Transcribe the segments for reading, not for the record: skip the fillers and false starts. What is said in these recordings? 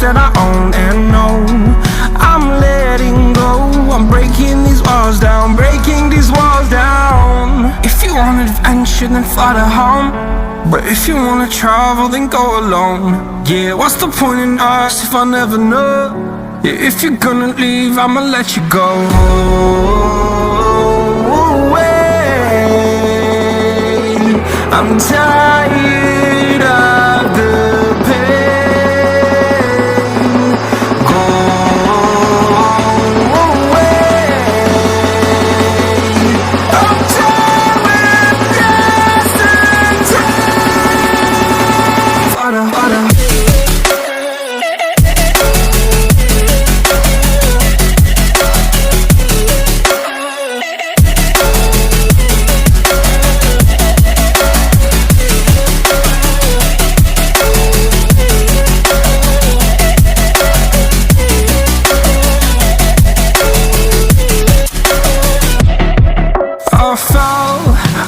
that I own and know. I'm letting go, I'm breaking these walls down, breaking these walls down. If you want adventure, then fly to home. But if you wanna travel, then go alone. Yeah, what's the point in us if I never know? Yeah, if you're gonna leave, I'ma let you go. I'm tired of the pain. Go away. I'm done with yesterday. Fada, fada.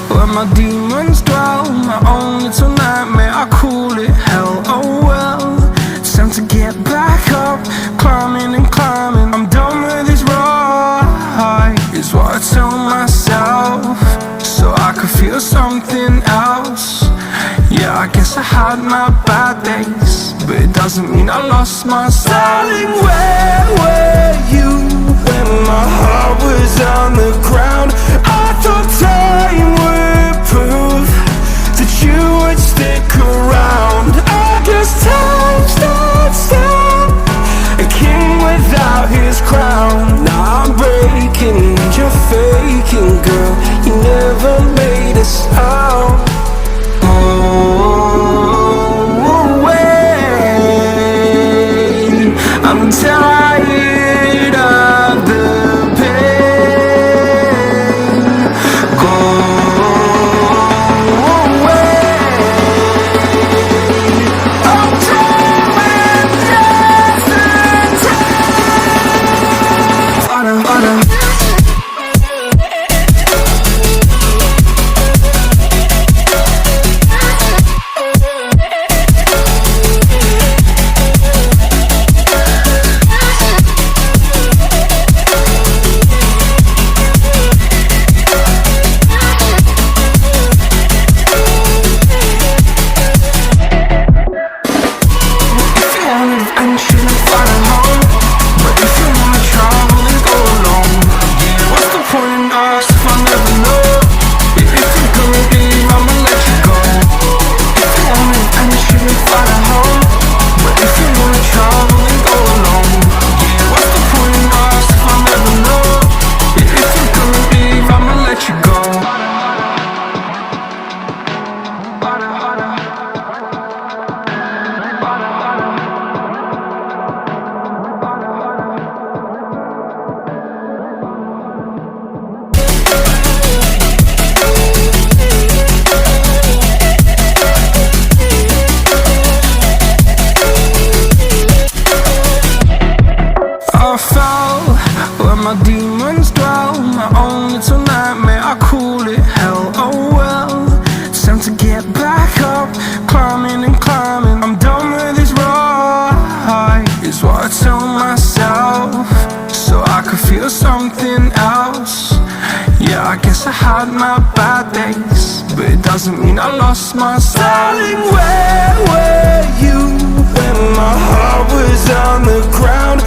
Where my demons dwell, my own little nightmare, I call it hell. Oh well, it's time to get back up, climbing and climbing. I'm done with this ride, is what I tell myself, so I could feel something else. Yeah, I guess I had my bad days, but it doesn't mean I lost my style. Darling, where were you when my heart was on the ground? I thought time would prove that you would stick around. I guess time stood still, a king without his crown. Now I'm breaking and you're faking, girl. You never made a sound. Oh, wait, I'm tired of the pain. Go away. I'm done with yesterday. Fada, fada. Where my demons dwell, my own little nightmare, I call it hell. Oh well, it's time to get back up, climbing and climbing. I'm done with this ride, is what I tell myself, so I could feel something else. Yeah, I guess I had my bad days, but it doesn't mean I lost my style. Darling, where were you when my heart was on the ground?